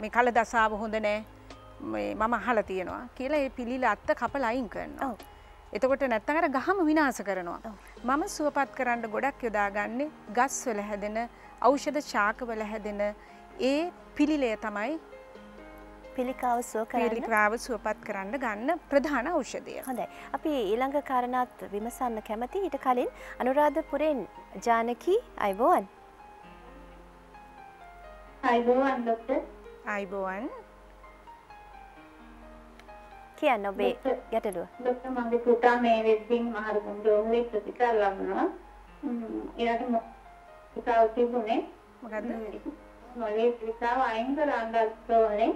මේ කල දසාව හොඳ නෑ. මම අහලා තියෙනවා කියලා ඒ පිළිල අත්ත කපලා අයින් කරනවා. එතකොට නැත්තම් අර ගහම විනාශ කරනවා. මම සුවපත් කරන්න ගොඩක් යොදාගන්නේ ගස් වල හැදෙන ඖෂධ ශාක වල හැදෙන ඒ පිළිලය තමයි පිළිකාව සුවපත් කරන්න ගන්න ප්‍රධාන ඖෂධය. හොඳයි. අපි ඊළඟ කාරණාත් විමසන්න කැමති. ඊට කලින් අනුරාධපුරෙන් ජානකි අයබෝවන්. අයබෝවන් ડોක්ටර්. අයබෝවන්. කියන්න ඔබේ ගැටලුව. ડોක්ටර් මගේ පුතා මේ වෙද්දින් මහරගම රෝහලේ ප්‍රතිකාර ලබනවා. එයාට පිළිකාව තිබුණේ මොකද්ද? මොලේ පිළිකාව අයින් කරන්න ඕනේ.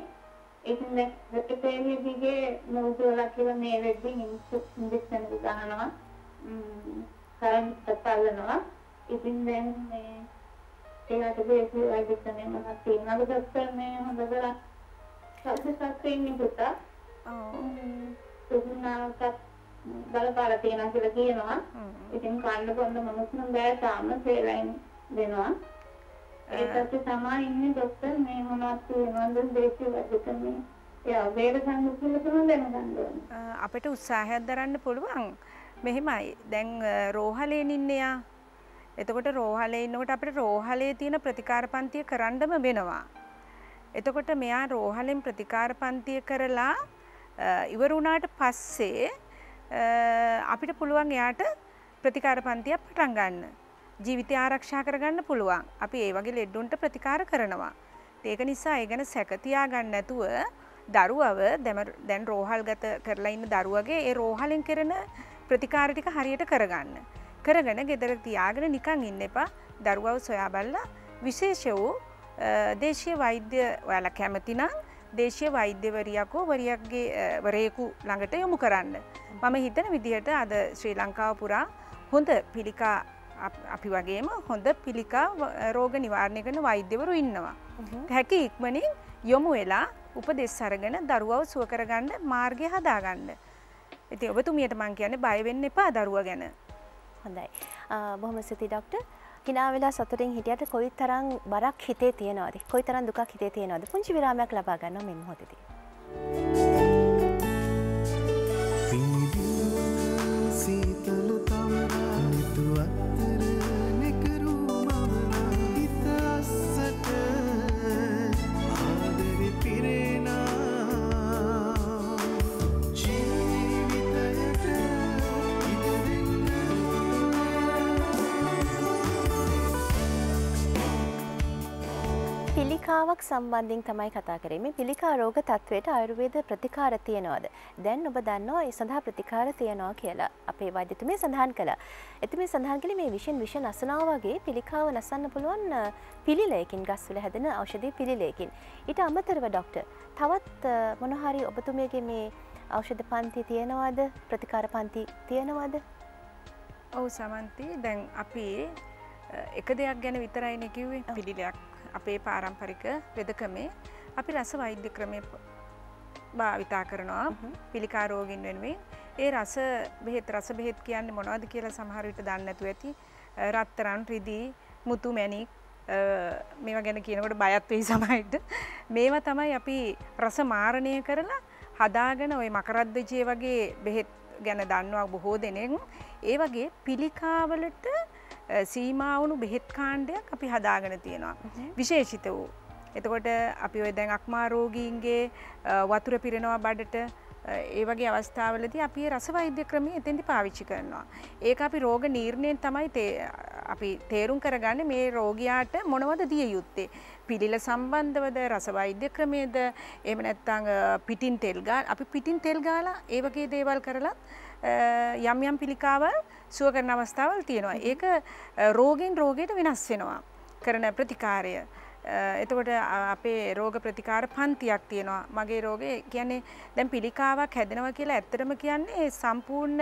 ඉතින් දෙකේ දිගේ මොකදලා කියලා මේ වෙද්දින් ඉන්ජෙක්ෂන් ගන්නවා. කරන්ට් තල්ලනවා. ඉතින් දැන් මේ ඒකට බේසි වයිඩිකනේ මම තියෙනවා ડોක්ටර් මේ හොඳ කරා. සත්‍යසත්‍යින් පුතා තුන්නාක බලපාලා තියෙනවා කියලා කියනවා. ඉතින් කන්න බොන්න මොනක්ම බෑ තාම සේලයින් දෙනවා. ඒකත් තමයි ඉන්නේ ડોක්ටර් මේ මොනවද වෙනවද දේශීය වෛද්‍යකමේ එයා වේද සංගුපිල තමයි දැනගන්න ඕනේ. අපිට උත්සාහයක් දරන්න පුළුවන්. මෙහෙමයි. දැන් රෝහලේ ඉන්නවා. එතකොට රෝහලේ ඉන්නකොට අපිට රෝහලේ තියෙන ප්‍රතිකාර පන්තිය කරන්නම වෙනවා. එතකොට මෙයා රෝහලෙන් ප්‍රතිකාර පන්තිය කරලා ඉවර වුණාට පස්සේ අපිට පුළුවන් එයාට ප්‍රතිකාර පන්තියක් පටන් ගන්න. ජීවිතය ආරක්ෂා කරගන්න පුළුවන්. අපි ඒ වගේ ලෙඩුන්ට ප්‍රතිකාර කරනවා. ඒක නිසා ඒ ගැන සැක තියාගන්න නැතුව දරුවව දැන් රෝහල්ගත කරලා ඉන්න දරුවගේ ඒ රෝහලෙන් කරන ප්‍රතිකාර ටික හරියට කරගන්න. කරගෙන ගෙදර තියාගෙන නිකන් ඉන්න එපා. දරුවව සොයා බලලා විශේෂ වූ දේශීය වෛද්‍ය ඔයාලා කැමති නම් දේශීය වෛද්‍යවරියකෝ වරයෙකු ළඟට යොමු කරන්න. මම හිතන විදිහට අද ශ්‍රී ලංකාව පුරා හොඳ පිළිකා අපි වගේම හොඳ පිළිකා රෝග නිවාරණය කරන වෛද්‍යවරු ඉන්නවා. හැකි ඉක්මනින් යොමු වෙලා උපදෙස් අරගෙන දරුවව සුව කරගන්න මාර්ගය හදාගන්න. ඉතින් ඔබතුමියට මම කියන්නේ බය වෙන්න එපා දරුවා ගැන. හොඳයි. බොහොම ස්තුතියි ડોක්ටර්. කිනා වෙලා සතුටින් හිටියට කොයිතරම් බරක් හිතේ තියනවද? කොයිතරම් දුකක් හිතේ තියනවද? පුංචි විරාමයක් ලබා ගන්නවා මේ මොහොතේදී. පිළිකාවක් සම්බන්ධයෙන් තමයි කතා කරේ. මේ පිළිකා රෝග තත්වයට ආයුර්වේද ප්‍රතිකාර තියනවාද? දැන් ඔබ දන්නවා ඒ සඳහා ප්‍රතිකාර තියනවා කියලා. අපේ වෛද්‍යතුමිය සඳහන් කළා. එතුමිය සඳහන් කළේ මේ විෂ නසනවා වගේ පිළිකාව නසන්න පුළුවන් පිළිලයකින් ගස්වල හැදෙන ඖෂධීය පිළිලයකින්. ඊට අමතරව ડોක්ටර් තවත් මොන හරි ඔබතුමියගේ මේ ඖෂධ පන්ති තියනවාද? ප්‍රතිකාර පන්ති තියනවාද? ඔව් සමන්ති. දැන් අපි එක දෙයක් ගැන විතරයිනේ කිව්වේ පිළිලයක්. අපේ පාරම්පරික වෙදකමේ අපි රස වෛද්‍ය ක්‍රමය භාවිතා කරනවා පිළිකා රෝගීන් වෙනුවෙන්. ඒ රස බෙහෙත් කියන්නේ මොනවද කියලා සමහර විට දන්නේ නැතුව ඇති. රත්තරන්, රිදී, මුතු මැණික් මේවා ගැන කියනකොට බයත් වෙයි සමහරවිට. මේවා තමයි අපි රස මාරණය කරලා හදාගෙන ওই මකරද්දජේ වගේ බෙහෙත් ගැන දන්නවා බොහෝ දෙනෙක්. ඒ වගේ පිළිකාවලට සීමා වුණු බෙහෙත් කාණ්ඩයක් අපි හදාගෙන තියෙනවා. විශේෂිත වූ. එතකොට අපි ඔය දැන් අක්මා රෝගීන්ගේ වතුර පිරෙනවා බඩට ඒ වගේ අවස්ථාවලදී අපි රස වෛද්‍ය ක්‍රමය එතෙන්දී පාවිච්චි කරනවා. ඒක අපි රෝග නිర్ణයෙන් තමයි අපි තේරුම් කරගන්නේ මේ රෝගියාට මොනවද දිය යුත්තේ. පිළිල සම්බන්ධවද රස වෛද්‍ය ක්‍රමයේද එහෙම නැත්නම් පිටින් තෙල් අපි පිටින් තෙල් ගාලා ඒ වගේ දේවල් කරලා යම් යම් පිළිකාවල් සුව කරන අවස්ථාවල් තියෙනවා. ඒක රෝගෙන් රෝගයට වෙනස් වෙනවා. කරන ප්‍රතිකාරය. එතකොට අපේ රෝග ප්‍රතිකාර පන්තියක් තියෙනවා. මගේ රෝගේ කියන්නේ දැන් පිළිකාවක් හැදෙනවා කියලා ඇත්තටම කියන්නේ සම්පූර්ණ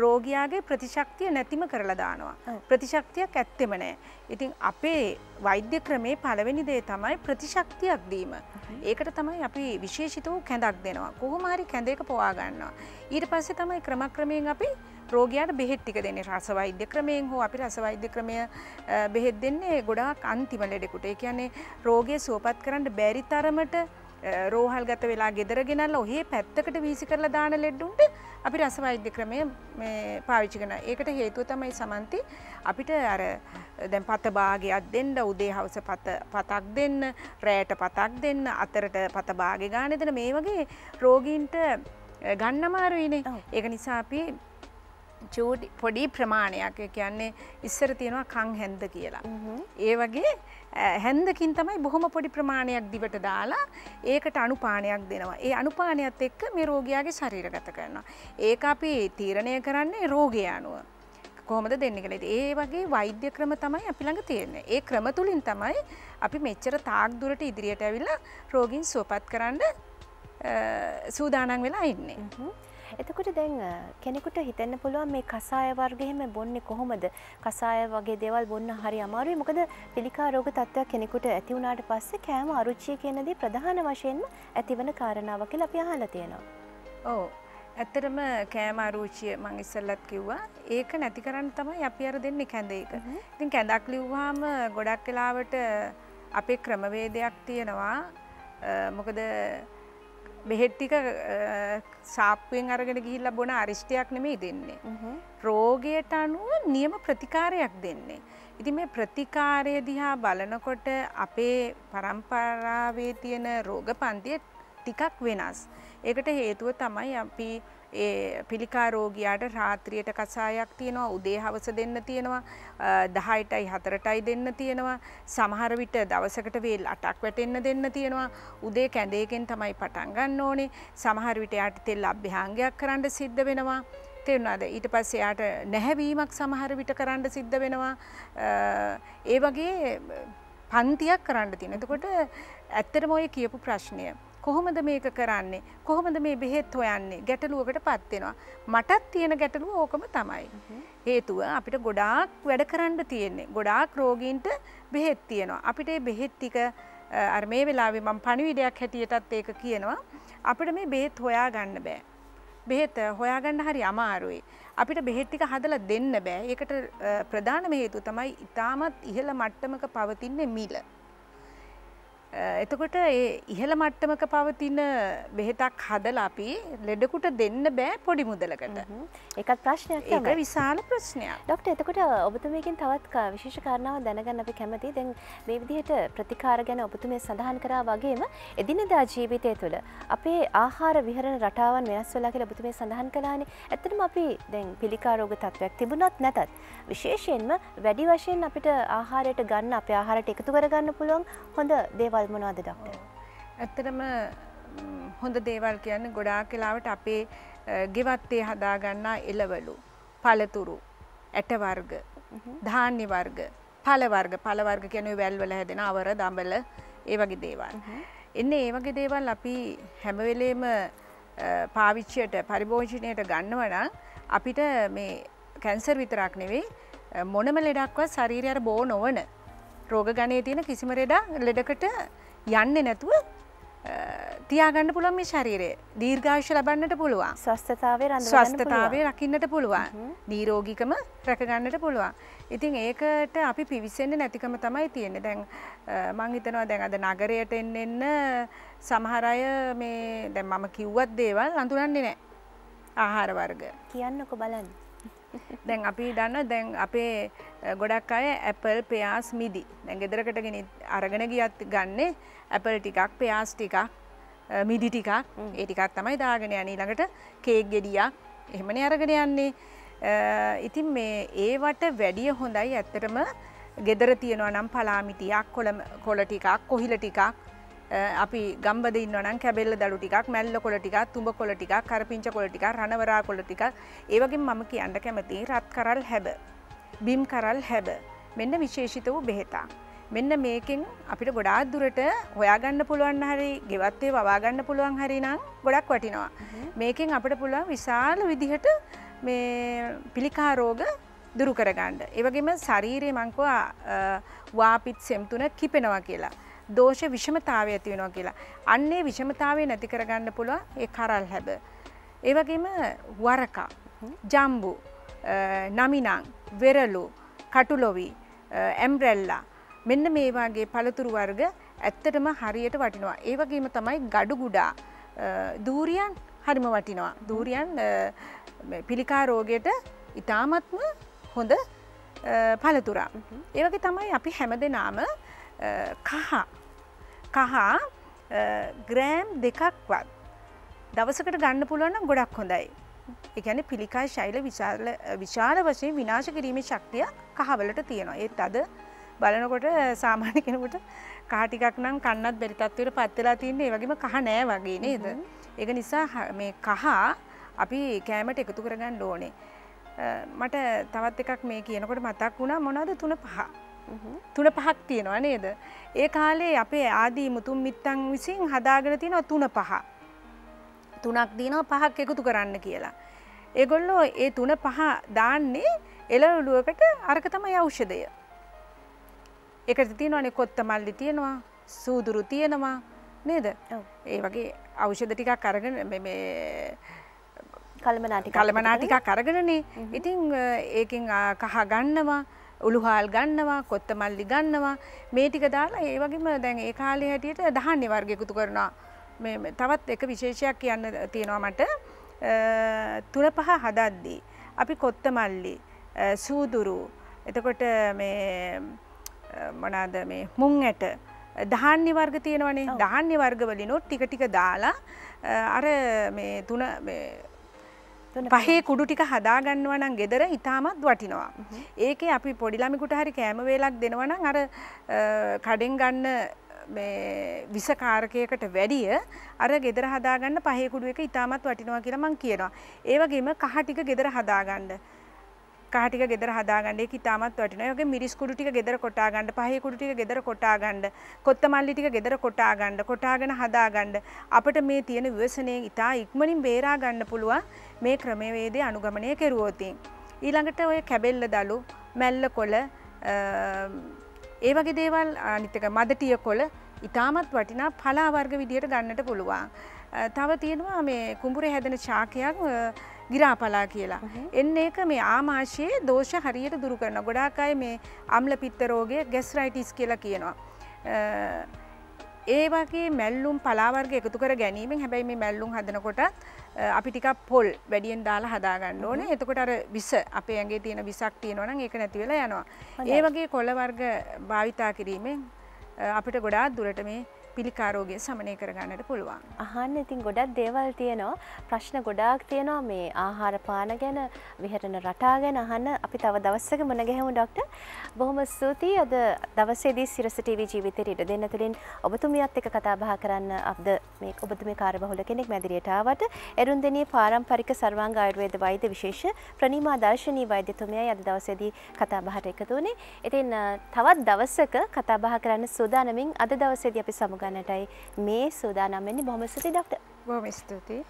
රෝගියාගේ ප්‍රතිශක්තිය නැතිම කරලා දානවා. ප්‍රතිශක්තියක් ඇත්තෙම නැහැ. ඉතින් අපේ වෛද්‍ය ක්‍රමේ පළවෙනි දේ තමයි ප්‍රතිශක්තියක් දීම. ඒකට තමයි අපි විශේෂිත වූ කැඳක් දෙනවා. කොහොම හරි කැඳයක පවා ගන්නවා. ඊට පස්සේ තමයි ක්‍රමක්‍රමයෙන් අපි රෝගියාට බෙහෙත් ටික දෙන්නේ. රස වෛද්‍ය ක්‍රමයෙන් හෝ අපි රස වෛද්‍ය ක්‍රමය බෙහෙත් දෙන්නේ ගොඩාක් අන්තිම ලෙඩෙකුට. ඒ කියන්නේ රෝගය සුවපත් කරන්න බැරි තරමට රෝහල්ගත වෙලා ගෙදර ගෙනල්ලා ඔහේ පැත්තකට වීසි කරලා දාන ලෙඩුන්ට අපි රස වෛද්‍ය ක්‍රමය මේ පාවිච්චි කරනවා. ඒකට හේතුව තමයි සමන්ති අපිට අර දැන් පත භාගයක් දෙන්න, උදේ හවස පතක් දෙන්න, රැයට පතක් දෙන්න, අතරට පත භාගෙ ගාන දෙන්න මේ වගේ රෝගීන්ට ගන්න අමාරුයිනේ. ඒක නිසා අපි පොඩි ප්‍රමාණයක් කියන්නේ ඉස්සර තියෙනවා කන් හැන්ද කියලා. ඒ වගේ හැන්දකින් තමයි බොහොම පොඩි ප්‍රමාණයක් දිවට දාලා ඒකට අනුපානයක් දෙනවා. ඒ අනුපානයත් එක්ක මේ රෝගියාගේ ශරීරගත කරනවා. ඒක අපි තීරණය කරන්නේ රෝගය අනුව. කොහොමද දෙන්නේ කියලා. ඒ වගේ වෛද්‍ය ක්‍රම තමයි අපි ළඟ තියෙන්නේ. ඒ ක්‍රම තුලින් තමයි අපි මෙච්චර තාක් දුරට ඉදිරියට ඇවිල්ලා රෝගීන් සුවපත් කරන්න සූදානම් වෙලා ඉන්නේ. එතකොට දැන් කෙනෙකුට හිතෙන්න පුළුවන් මේ කසාය වර්ග එහෙම බොන්නේ කොහොමද? කසාය වගේ දේවල් බොන්න හරි අමාරුයි. මොකද පිළිකා රෝග තත්ත්වයක් කෙනෙකුට ඇති වුණාට පස්සේ කෑම අරුචිය කියන දේ ප්‍රධාන වශයෙන්ම ඇතිවන කාරණාවක් කියලා අපි අහලා තියෙනවා. ඔව්. ඇත්තටම කෑම අරුචිය මම ඉස්සෙල්ලත් කිව්වා. ඒක නැති කරන්න තමයි අපි අර දෙන්නේ කැඳ එක. ඉතින් කැඳක් ලිව්වහම ගොඩක් වෙලාවට අපේ ක්‍රමවේදයක් තියෙනවා. මොකද බෙහෙත් ටික සාප්පුවෙන් අරගෙන ගිහිල්ලා බොන අරිෂ්ටයක් නෙමෙයි දෙන්නේ. රෝගයට අනුව නියම ප්‍රතිකාරයක් දෙන්නේ. ඉතින් මේ ප්‍රතිකාරය දිහා බලනකොට අපේ පරම්පරාවේ තියෙන රෝගපන්තිය ටිකක් වෙනස්. ඒකට හේතුව තමයි අපි ඒ පිළිකා රෝගියාට රාත්‍රියට කසායක් තියෙනවා, උදේ හවස දෙන්න තියෙනවා, 10ටයි 4ටයි දෙන්න තියෙනවා, සමහර විට දවසකට වේල් 8ක් වැටෙන්න දෙන්න තියෙනවා, උදේ කැඳේකින් තමයි පටන් ගන්න ඕනේ, සමහර විට යාට තෙල් අභ්‍යංගයක් කරන්න සිද්ධ වෙනවා. තේරුණාද? ඊට පස්සේ යාට නැහැවීමක් සමහර විට කරන්න සිද්ධ වෙනවා. ඒ වගේ පන්තියක් කරන්න තියෙනවා. එතකොට ඇත්තටම ඔය කියපු ප්‍රශ්නය කොහොමද මේක කරන්නේ? කොහොමද මේ බෙහෙත් හොයන්නේ? ගැටලුවකටපත් වෙනවා. මටත් තියෙන ගැටලුව ඕකම තමයි. හේතුව අපිට ගොඩාක් වැඩ කරන්න තියෙන්නේ. ගොඩාක් රෝගීන්ට බෙහෙත් තියෙනවා. අපිට මේ බෙහෙත් ටික අර මේ වෙලාවේ මම පණිවිඩයක් හැටියටත් ඒක කියනවා. අපිට මේ බෙහෙත් හොයා ගන්න බෑ. බෙහෙත් හොයාගන්න හරි අමාරුයි. අපිට බෙහෙත් ටික හදලා දෙන්න බෑ. ඒකට ප්‍රධානම හේතුව තමයි ඊටමත් ඉහළ මට්ටමක පවතින මිල. එතකොට ඒ ඉහළ මට්ටමක පවතින බෙහෙතක් හදලා අපි ලෙඩකුට දෙන්න බෑ පොඩි මුදලකට. ඒකත් ප්‍රශ්නයක් තමයි. ඒක විශාල ප්‍රශ්නයක්. ડોක්ටර් එතකොට ඔබතුමියකින් තවත් විශේෂ කාරණාවක් දැනගන්න අපි කැමතියි. දැන් මේ විදිහට ප්‍රතිකාර ගැන ඔබතුමිය සඳහන් කරා වගේම එදිනෙදා ජීවිතය තුළ අපේ ආහාර විහරණ රටාවන් වෙනස් වෙලා කියලා ඔබතුමිය සඳහන් කළානේ. ඇත්තටම අපි දැන් පිළිකා රෝග තත්ත්වයක් තිබුණත් නැතත් විශේෂයෙන්ම වැඩි වශයෙන් අපිට ආහාරයට ගන්න අපේ ආහාරයට එකතු කරගන්න පුළුවන් හොඳ දේවල් මොනවද ડોක්ටර්? ඇත්තටම හොඳ දේවල් කියන්නේ ගොඩාක් වෙලාවට අපේ ගෙවත්තේ හදා ගන්නා එළවලු, පළතුරු, ඇට වර්ග, ධාන්‍ය වර්ග, පළ වර්ග කියන්නේ වැල් වල හැදෙන අවර, දඹල, ඒ වගේ දේවල්. එන්නේ ඒ වගේ දේවල් අපි හැම වෙලේම පාවිච්චියට පරිභෝජනයට ගන්නවා නම් අපිට මේ කැන්සර් විතරක් නෙවෙයි මොනම ලෙඩක්වත් ශරීරයට බෝ නොවන රෝග ගණයේ තියෙන කිසිම ලෙඩකට යන්නේ නැතුව තියාගන්න පුළුවන් මේ ශරීරය. දීර්ඝායුෂ ලබන්නට පුළුවන්. ස්වස්ථතාවය රකින්නට පුළුවන්. නිරෝගීකම රැක ගන්නට පුළුවන්. ඉතින් ඒකට අපි පිවිසෙන්නේ නැතිකම තමයි තියෙන්නේ. දැන් මම හිතනවා දැන් අද නගරයට එන්න සමහර අය මේ දැන් මම කිව්වත් දේවල් අඳුරන්නේ නැහැ. ආහාර වර්ග. කියන්නකො බලන්න. දැන් අපි දන්නවා දැන් අපේ ගොඩක් අය ඇපල්, පෙයාස්, මිදි. දැන් ගෙදරකට ගෙන අරගෙන ගියත් ගන්නේ ඇපල් ටිකක්, පෙයාස් ටිකක්, මිදි ටිකක්. ඒ ටිකක් තමයි දාගෙන යන්නේ. ඊළඟට කේක් ගෙඩියක් එහෙමනේ අරගෙන යන්නේ. ඉතින් මේ ඒවට වැඩිය හොඳයි ඇත්තටම ගෙදර තියෙනවා නම් පලාමිටියක් කොළ ටිකක් කොහිල ටිකක් අපි ගම්බද ඉන්නවා නම් කැබෙල්ල දළු ටිකක් මැල්ල කොළ ටිකක් තුඹ කොළ ටිකක් කරපිංච කොළ ටිකක් රණවරා කොළ ටිකක් ඒ වගේම මම කියන්න කැමතියි රත් කරල් හැබ බිම් කරල් හැබ මෙන්න විශේෂිත වූ බෙහෙතක් මෙන්න මේකෙන් අපිට ගොඩාක් දුරට හොයාගන්න පුළුවන් හරි ගෙවත් ඒ වවා ගන්න පුළුවන් හරි නම් ගොඩක් වටිනවා මේකෙන් අපිට පුළුවන් විශාල විදිහට මේ පිළිකා රෝග දුරු කරගන්න. ඒ වගේම ශරීරයේ මං කිව්වා වාපිත් සෙම්තුන කිපෙනවා කියලා. දෝෂ විෂමතාවය ඇති වෙනවා කියලා. අන්නේ විෂමතාවය නැති කරගන්න පුළුවන් ඒ කරල් හැබ. ඒ වගේම වරකා, ජම්බු, නමිනං, වෙරළු, කටුලොවි, ඇම්බ්‍රෙල්ලා මෙන්න මේ වගේ පළතුරු වර්ග ඇත්තටම හරියට වටිනවා. ඒ වගේම තමයි ගඩු ගුඩා, දූරියන් හරිම වටිනවා. දූරියන් පිළිකා රෝගයට ඉතාමත්ම හොඳ පළතුරක්. ඒ වගේ තමයි අපි හැමදෙනාම කහ ග්‍රෑම් 2ක්වත් දවසකට ගන්න පුළුවන් නම් ගොඩක් හොඳයි. ඒ කියන්නේ පිළිකා ශෛල විශාල වශයෙන් විනාශ කිරීමේ ශක්තිය කහවලට තියෙනවා. ඒත් අද බලනකොට සාමාන්‍ය කෙනෙකුට කහ ටිකක් නම් කන්නත් බැරි තත්ත්වයට පත් වෙලා තින්නේ. ඒ වගේම කහ නෑ වගේ නේද? ඒක නිසා මේ කහ අපි කෑමට එකතු කරගන්න ඕනේ. මට තවත් එකක් මේ කියනකොට මතක් වුණා මොනවද 3-5. 3-5ක් තියෙනවා නේද? ඒ කාලේ අපේ ආදී මුතුන් මිත්තන් විසින් හදාගෙන තියෙනවා 3-5. 3ක් දිනවා 5ක් එකතු කරන්න කියලා. ඒගොල්ලෝ ඒ 3-5 දාන්නේ එළවලුවකට අරක තමයි ඖෂධය. ඒකට තියෙනවානේ කොත්තමල්ලි තියෙනවා, සූදුරු තියෙනවා නේද? ඒ වගේ ඖෂධ ටිකක් අරගෙන මේ කලමනා ටිකක් අරගෙනනේ. ඉතින් ඒකෙන් කහ ගන්නවා, උළුහාල් ගන්නවා, කොත්තමල්ලි ගන්නවා. මේ ටික දාලා ඒ වගේම දැන් ඒ කාලේ හැටියට ධාන්‍ය වර්ග එකතු කරනවා. මේ තවත් එක විශේෂයක් කියන්න තියෙනවා මට. 3-5 හදද්දී අපි කොත්තමල්ලි, සූදුරු, එතකොට මේ මොනවාද මේ මුං ඇට ධාන්‍ය වර්ග තියෙනවනේ. ධාන්‍ය වර්ග වලිනුත් ටික ටික දාලා අර මේ පහේ කුඩු ටික හදා ගන්නවා නම් ගෙදර ඉතාමත් වටිනවා. ඒකේ අපි පොඩි ළමෙකුට හරි කෑම වේලක් දෙනවා නම් අර කඩෙන් ගන්න මේ විසකාරකයකට වැඩිය අර ගෙදර හදාගන්න පහේ කුඩු එක ඉතාමත් වටිනවා කියලා මම කියනවා. ඒ වගේම කහ ටික ගෙදර හදාගන්න. කහ ටික ගෙදර හදාගන්න ඒක ඉතාමත් වටිනවා. ඒ වගේ මිරිස් කුඩු ටික ගෙදර කොටා ගන්න, පහේ කුඩු ටික ගෙදර කොටා ගන්න, කොත්තමල්ලි ටික ගෙදර කොටා ගන්න, කොටාගෙන හදාගන්න. අපිට මේ තියෙන ව්‍යසනයෙන් ඉතා ඉක්මනින් බේරා ගන්න පුළුවන් මේ ක්‍රමවේදය අනුගමනය කෙරුවොත්. ඊළඟට ඔය කැබෙල්ල දළු, මැල්ල කොළ, ඒ වගේ දේවල් අනිත් එක මදටිය කොළ ඉතාමත් වටිනා පලා වර්ග විදියට ගන්නට පුළුවන්. තව තියෙනවා මේ කුඹුරේ හැදෙන ශාකයක් ගිරාපලා කියලා. එන්නේ ඒක මේ ආමාශයේ දෝෂ හරියට දුරු කරනවා. ගොඩාක් අය මේ අම්ල පිත්ත රෝගය ગેස්ට්‍රයිටිස් කියලා කියනවා. ඒ වගේ මැල්ලුම් පලා වර්ග එකතු කර ගැනීමෙන් හැබැයි මේ මැල්ලුම් හදනකොට අපි ටිකක් පොල් වැඩියෙන් දාලා හදා ගන්න ඕනේ. එතකොට අර විස අපේ ඇඟේ තියෙන විසක් තියෙනවා නම් ඒක නැති වෙලා යනවා. ඒ වගේ කොළ වර්ග භාවිතා කිරීමෙන් අපිට ගොඩාක් දුරට මේ පිළිකා රෝගය සමනය කරගන්නට පුළුවන්. අහන්න ඉතින් ගොඩක් දේවල් තියෙනවා. ප්‍රශ්න ගොඩාක් තියෙනවා මේ ආහාර පාන ගැන, විහරණ රටා ගැන අහන්න අපි තව දවසක මුණ ගැහෙමු ડોක්ටර්. බොහොම ස්තුතියි අද දවසේදී සිරස ටීවී ජීවිතයට ඉඩ දෙන්න තුලින් ඔබතුමියත් එක්ක කතා බහ කරන්න අපද මේ ඔබතුමිය කාර්යබහුල කෙනෙක් මැදිරියට ආවට එරුන්දෙණියේ පාරම්පරික සර්වාංග ආයුර්වේද වෛද්‍ය විශේෂ ප්‍රනිමා දර්ශනී වෛද්‍යතුමියයි අද දවසේදී කතා බහට එකතු වුණේ. ඉතින් තවත් දවසක කතා බහ කරන්න සූදානමින් අද දවසේදී අපි සමුගන්නටයි මේ සූදානම් වෙන්නේ. බොහොම ස්තුතියි ડોක්ටර්. බොහොම ස්තුතියි.